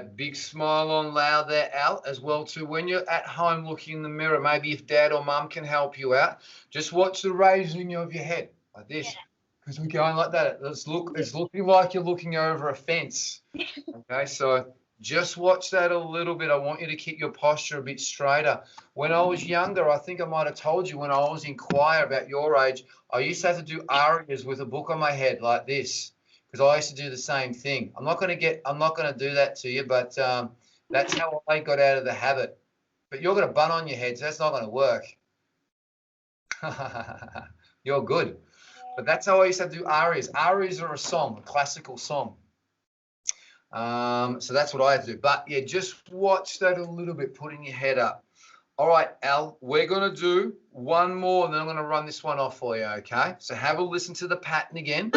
That big smile on loud there, Al, as well too. When you're at home looking in the mirror, maybe if dad or mum can help you out, just watch the raising of your head like this. Because we're going like that. It's looking like you're looking over a fence. Okay, so just watch that a little bit. I want you to keep your posture a bit straighter. When I was younger, I think I might have told you when I was in choir about your age, I used to have to do arias with a book on my head like this. Because I used to do the same thing. I'm not going to do that to you, but that's how I got out of the habit. But you're got a bun on your head, so that's not going to work. You're good. But that's how I used to do arias. Arias are a song, a classical song. So that's what I had to do. But yeah, just watch that a little bit, putting your head up. All right, Al, we're going to do one more, and then I'm going to run this one off for you, okay? So have a listen to the pattern again.